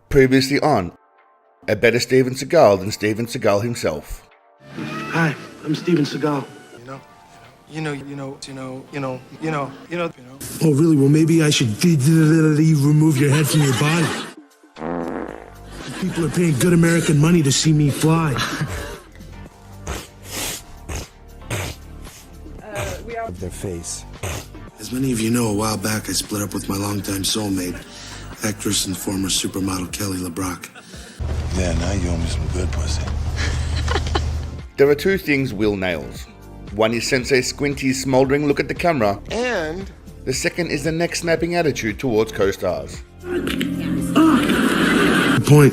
Previously on, a better Steven Seagal than Steven Seagal himself. Hi, I'm Steven Seagal. You know. Oh, really? Well, maybe I should remove your head from your body. People are paying good American money to see me fly. Of their face. As many of you know, a while back I split up with my longtime soulmate, actress and former supermodel Kelly LeBrock. Yeah, now you owe me some good pussy. There are two things Will nails. One is Sensei Squinty's smouldering look at the camera, And the second is the neck-snapping attitude towards co-stars. Good point.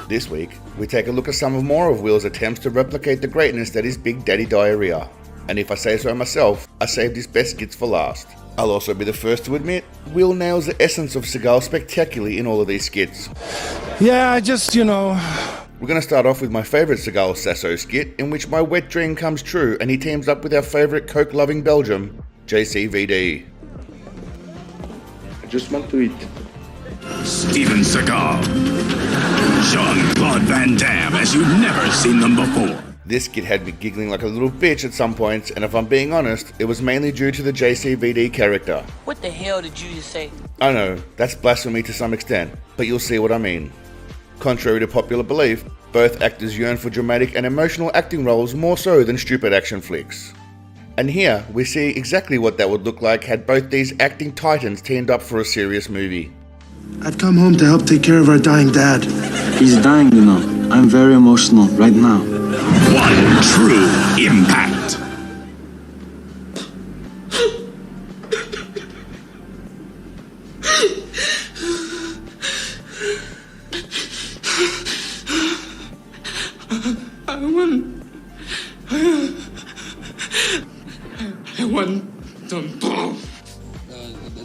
This week, we take a look at some of more of Will's attempts to replicate the greatness that is Big Daddy Diarrhea. And if I say so myself, I saved his best skits for last. I'll also be the first to admit, Will nails the essence of Seagal spectacularly in all of these skits. yeah, We're going to start off with my favourite Seagal Sasso skit, in which my wet dream comes true and he teams up with our favourite coke-loving Belgium, JCVD. I just want to eat. Steven Seagal, Jean-Claude Van Damme, as you've never seen them before. This skit had me giggling like a little bitch at some points, and if I'm being honest, it was mainly due to the JCVD character. What the hell did you just say? I know, that's blasphemy to some extent, but you'll see what I mean. Contrary to popular belief, both actors yearn for dramatic and emotional acting roles more so than stupid action flicks. And here, we see exactly what that would look like had both these acting titans teamed up for a serious movie. I've come home to help take care of our dying dad. He's dying, you know. I'm very emotional right now. One true impact.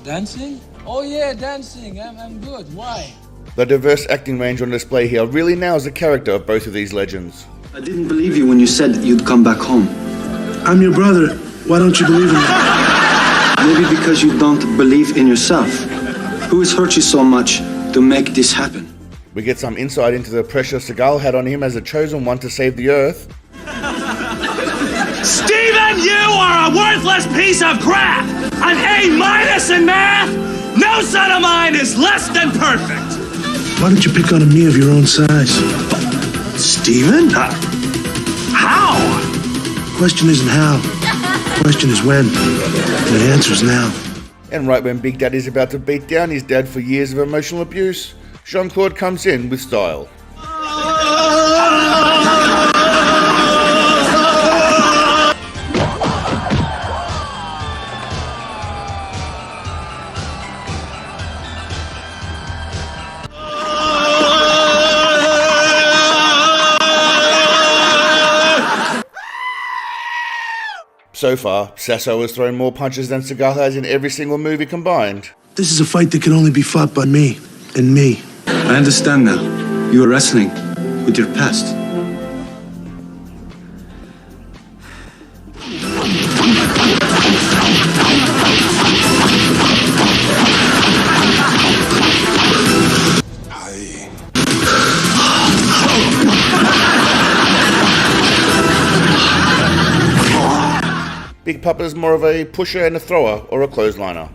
Dancing? Oh yeah, dancing. I'm good. Why? The diverse acting range on display here really nails the character of both of these legends. I didn't believe you when you said you'd come back home. I'm your brother. Why don't you believe in me? Maybe because you don't believe in yourself. Who has hurt you so much to make this happen? We get some insight into the pressure Seagal had on him as the chosen one to save the Earth. Steven, you are a worthless piece of crap! An A- in math? No son of mine is less than perfect! Why don't you pick on me of your own size? Steven? How? Question isn't how. Question is when. And the answer is now. And right when Big Daddy's about to beat down his dad for years of emotional abuse, Jean-Claude comes in with style. So far, Sasso has thrown more punches than Seagal has in every single movie combined. This is a fight that can only be fought by me and me. I understand now. You are wrestling with your past. Big Papa is more of a pusher and a thrower, or a clothesliner.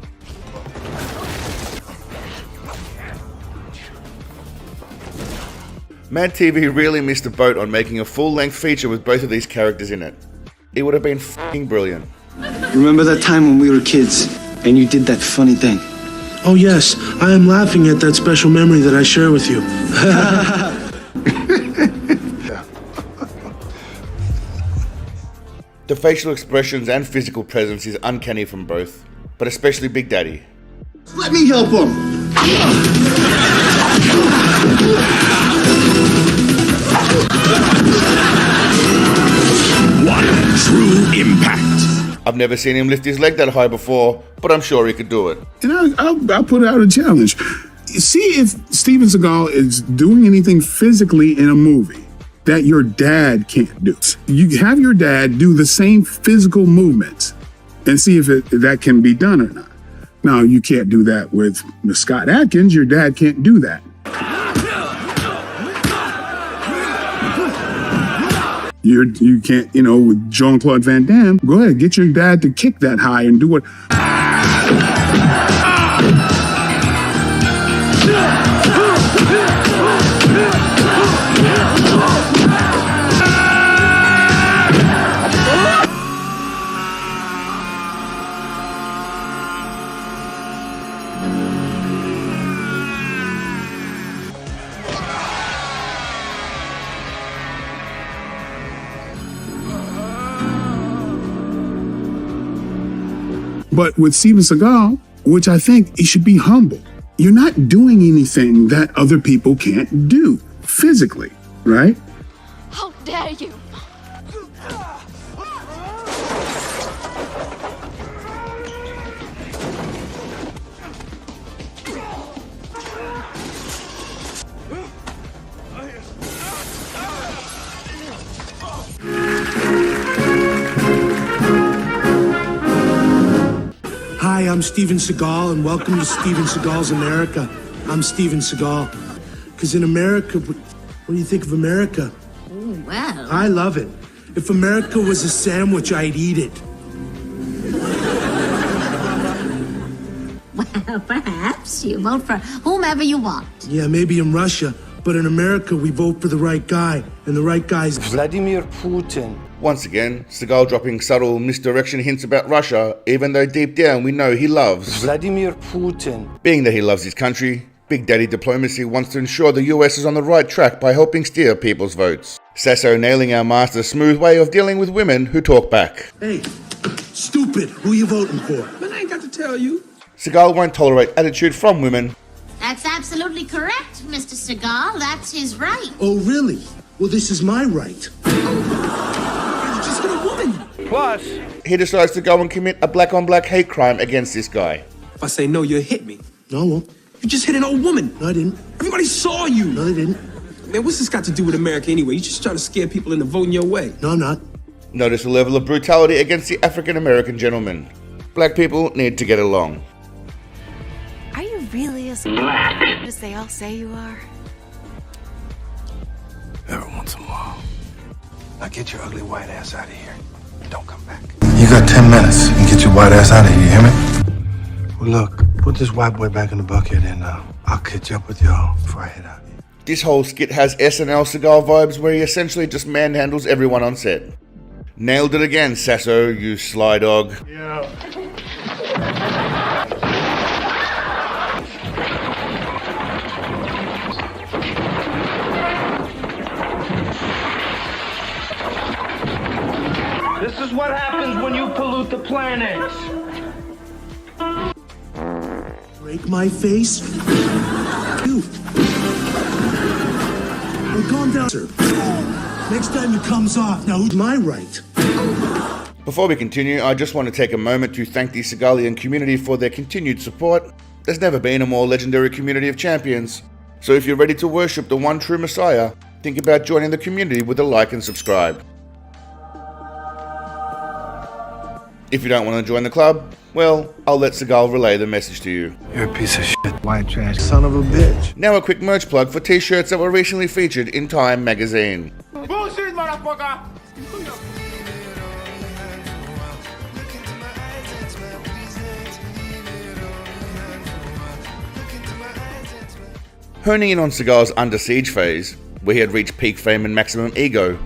MadTV really missed the boat on making a full-length feature with both of these characters in it. It would have been f***ing brilliant. Remember that time when we were kids and you did that funny thing? Oh yes, I am laughing at that special memory that I share with you. The facial expressions and physical presence is uncanny from both, but especially Big Daddy. Let me help him. One true impact. I've never seen him lift his leg that high before, but I'm sure he could do it. And I'll put out a challenge. See if Steven Seagal is doing anything physically in a movie that your dad can't do. You have your dad do the same physical movements and see if that can be done or not. Now, you can't do that with Scott Adkins. Your dad can't do that. You can't, with Jean-Claude Van Damme, go ahead, get your dad to kick that high and do what. But with Steven Seagal, which I think he should be humble, you're not doing anything that other people can't do physically, right? How dare you? Hi, I'm Steven Seagal, and welcome to Steven Seagal's America. I'm Steven Seagal. Because in America, what do you think of America? Oh, well. I love it. If America was a sandwich, I'd eat it. Well, perhaps you vote for whomever you want. Yeah, maybe in Russia, but in America, we vote for the right guy, and the right guy's Vladimir Putin. Once again, Seagal dropping subtle misdirection hints about Russia, even though deep down we know he loves Vladimir Putin. Being that he loves his country, Big Daddy Diplomacy wants to ensure the US is on the right track by helping steer people's votes. Sasso nailing our master's smooth way of dealing with women who talk back. Hey, stupid, who you voting for? But I ain't got to tell you. Seagal won't tolerate attitude from women. That's absolutely correct, Mr. Seagal. That's his right. Oh, really? Well, this is my right. Just hit a woman. Plus, He decides to go and commit a black-on-black hate crime against this guy. if I say no, you'll hit me. No, I won't. You just hit an old woman. No, I didn't. Everybody saw you. No, they didn't. Man, what's this got to do with America anyway? You just trying to scare people into voting your way. No, I'm not. Notice the level of brutality against the African-American gentleman. Black people need to get along. Are you really as black as they all say you are? Every once in a while. Now get your ugly white ass out of here. Don't come back. You got 10 minutes and get your white ass out of here, you hear me? Well, look, put this white boy back in the bucket and I'll catch up with y'all before I head out. This whole skit has SNL Seagal vibes where he essentially just manhandles everyone on set. Nailed it again, Sasso, you sly dog. Yeah. This is what happens when you pollute the planet. Break my face? You. Well, calm down, sir. Next time it comes off, now who's my right? Before we continue, I just want to take a moment to thank the Seagalian community for their continued support. There's never been a more legendary community of champions. So if you're ready to worship the one true Messiah, think about joining the community with a like and subscribe. If you don't want to join the club, well, I'll let Seagal relay the message to you. You're a piece of shit. White trash son of a bitch. Now a quick merch plug for t-shirts that were recently featured in Time magazine. Bullshit, motherfucker! Honing in on Seagal's Under Siege phase, where he had reached peak fame and maximum ego,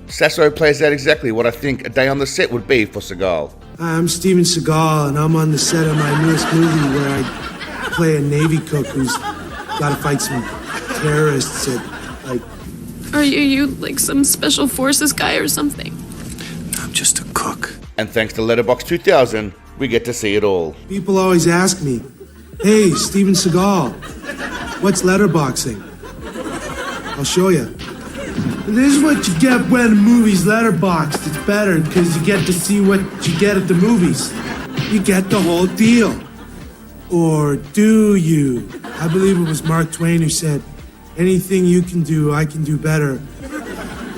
Sasso plays out exactly what I think a day on the set would be for Seagal. Hi, I'm Steven Seagal, and I'm on the set of my newest movie where I play a Navy cook who's got to fight some terrorists at, like... Are you like some special forces guy or something? I'm just a cook. And thanks to Letterboxd 2000, we get to see it all. People always ask me, hey, Steven Seagal, what's letterboxing? I'll show you. This is what you get when a movie's letterboxed. It's better because you get to see what you get at the movies. You get the whole deal. Or do you? I believe it was Mark Twain who said, anything you can do, I can do better.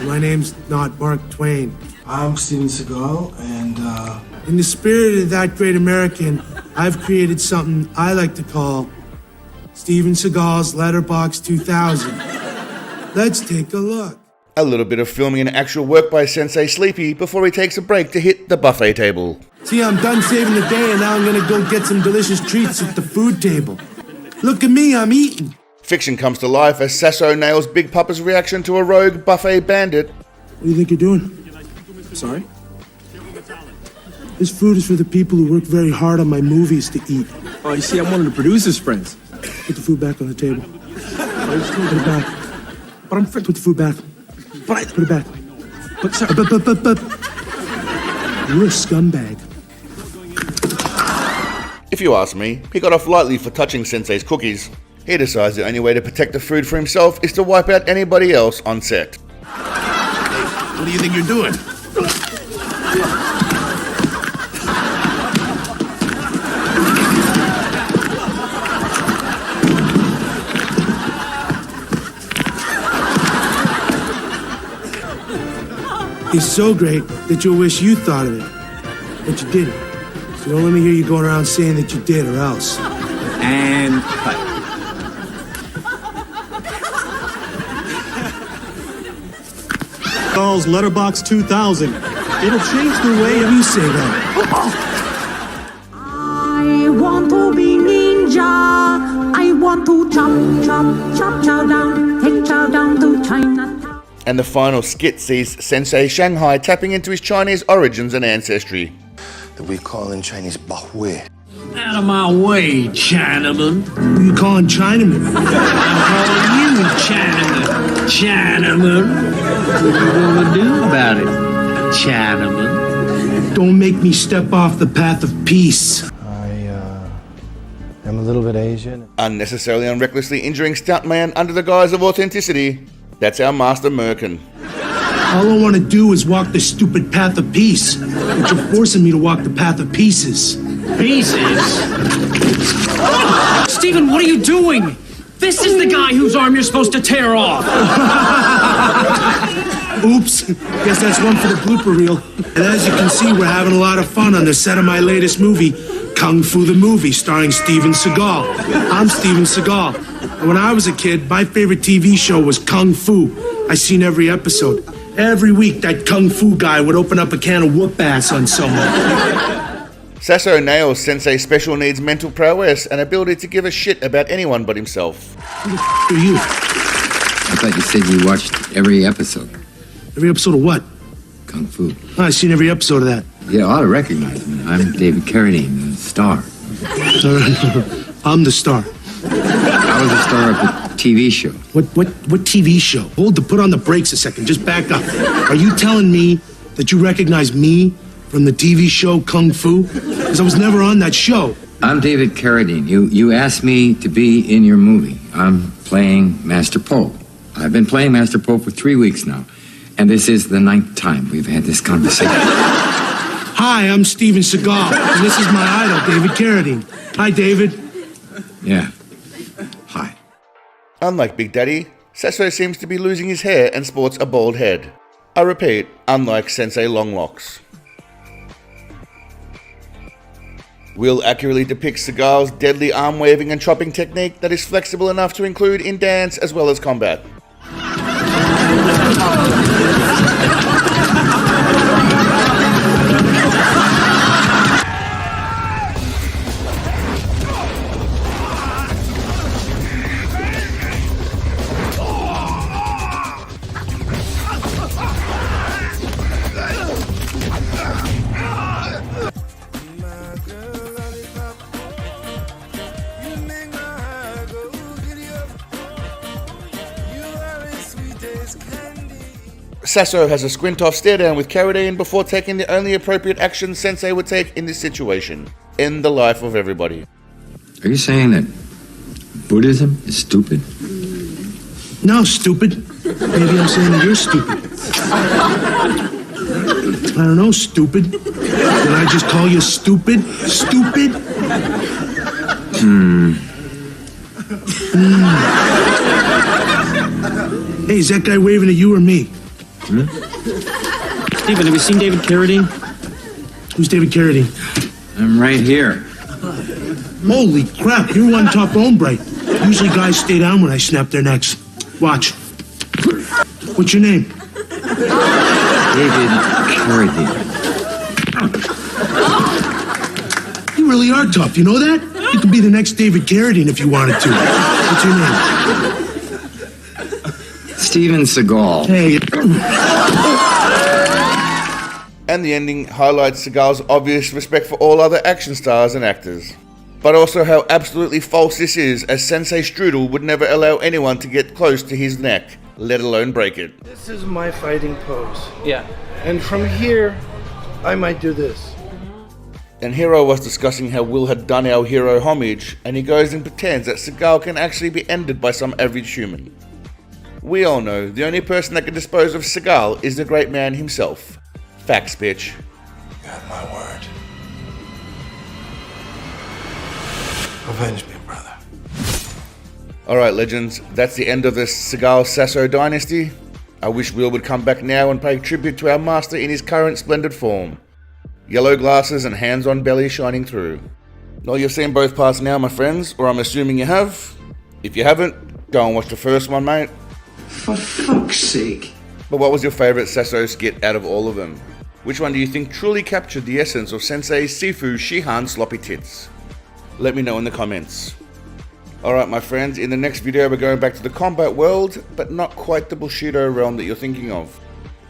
My name's not Mark Twain. I'm Steven Seagal, and In the spirit of that great American, I've created something I like to call Steven Seagal's Letterbox 2000. Let's take a look. A little bit of filming and actual work by Sensei Sleepy before he takes a break to hit the buffet table. See, I'm done saving the day and now I'm gonna go get some delicious treats at the food table. Look at me, I'm eating. Fiction comes to life as Sasso nails Big Papa's reaction to a rogue buffet bandit. What do you think you're doing? Sorry? This food is for the people who work very hard on my movies to eat. Oh, you see, I'm one of the producer's friends. Put the food back on the table. Put it back. But I'm Put the food back. But I Put it back. But sir, But. You're a scumbag. If you ask me, he got off lightly for touching Sensei's cookies. He decides the only way to protect the food for himself is to wipe out anybody else on set. What do you think you're doing? It's so great that you'll wish you thought of it, but you didn't. So don't let me hear you going around saying that you did or else. and cut. Seagal's Letterbox 2000. It'll change the way you say that. I want to be ninja. I want to chop chow down, take chow down to China. And the final skit sees Sensei Shanghai tapping into his Chinese origins and ancestry. That we call in Chinese Bahui. Out of my way, Chinaman. Who you calling Chinaman? I'm calling you Chinaman. Chinaman. What are you gonna do about it, Chinaman? Don't make me step off the path of peace. I'm a little bit Asian. Unnecessarily and recklessly injuring stuntman under the guise of authenticity. That's our master Merkin. All I want to do is walk the stupid path of peace, but you're forcing me to walk the path of pieces. Pieces? Steven, what are you doing? This is the guy whose arm you're supposed to tear off. Oops, guess that's one for the blooper reel. And as you can see, we're having a lot of fun on the set of my latest movie, Kung Fu the Movie, starring Steven Seagal. I'm Steven Seagal. And when I was a kid, my favorite TV show was Kung Fu. I seen every episode. Every week, that Kung Fu guy would open up a can of whoop ass on someone. Sasso nails Sensei's special needs mental prowess and ability to give a shit about anyone but himself. Who the f*** are you? I thought you said you watched every episode. Every episode of what? Kung Fu. Oh, I've seen every episode of that. You ought to recognize me. I'm David Carradine, the star. I'm the star. I was the star of the TV show. What TV show? Put on the brakes a second. Just back up. Are you telling me that you recognize me from the TV show Kung Fu? Because I was never on that show. I'm David Carradine. You asked me to be in your movie. I'm playing Master Po. I've been playing Master Po for 3 weeks now. And this is the 9th time we've had this conversation. Hi, I'm Steven Seagal. And this is my idol, David Carradine. Hi, David. Yeah. Hi. Unlike Big Daddy, Sasso seems to be losing his hair and sports a bald head. I repeat, unlike Sensei Longlocks. Will accurately depict Seagal's deadly arm-waving and chopping technique that is flexible enough to include in dance as well as combat. Sasso has a squint-off stare-down with Carradine before taking the only appropriate action Sensei would take in this situation. End the life of everybody. Are you saying that Buddhism is stupid? No, stupid. Maybe I'm saying that you're stupid. I don't know, stupid. Did I just call you stupid? Stupid? Hey, is that guy waving at you or me? Steven, have you seen David Carradine? Who's David Carradine? I'm right here. Holy crap, you're one tough hombre. Usually guys stay down when I snap their necks. Watch. What's your name? David Carradine. You really are tough, you know that? You could be the next David Carradine if you wanted to. What's your name? Steven Seagal. Hey. And the ending highlights Seagal's obvious respect for all other action stars and actors. But also how absolutely false this is, as Sensei Strudel would never allow anyone to get close to his neck, let alone break it. This is my fighting pose. Yeah. And from here, I might do this. And Hero was discussing how Will had done our hero homage, and he goes and pretends that Seagal can actually be ended by some average human. We all know the only person that can dispose of Seagal is the great man himself. Facts, bitch. Got my word. Avenge me, brother. Alright, legends, that's the end of this Seagal Sasso dynasty. I wish Will would come back now and pay tribute to our master in his current splendid form. Yellow glasses and hands on belly shining through. Well, you've seen both parts now, my friends, or I'm assuming you have. If you haven't, go and watch the first one, mate. For fuck's sake. But what was your favourite Sasso skit out of all of them? Which one do you think truly captured the essence of Sensei Sifu Shihan sloppy tits? Let me know in the comments. Alright my friends, in the next video we're going back to the combat world, but not quite the Bushido realm that you're thinking of.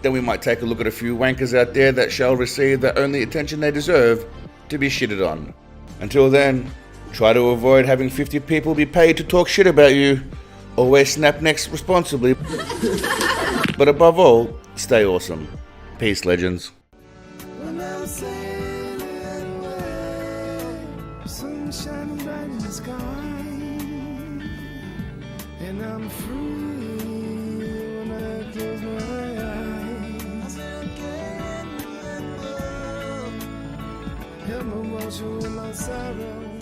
Then we might take a look at a few wankers out there that shall receive the only attention they deserve to be shitted on. Until then, try to avoid having 50 people be paid to talk shit about you. Always snap necks responsibly. But above all, stay awesome. Peace, legends. Sunshine bright in the sky, and I'm free when I close my eyes. Help me wash away my sorrow.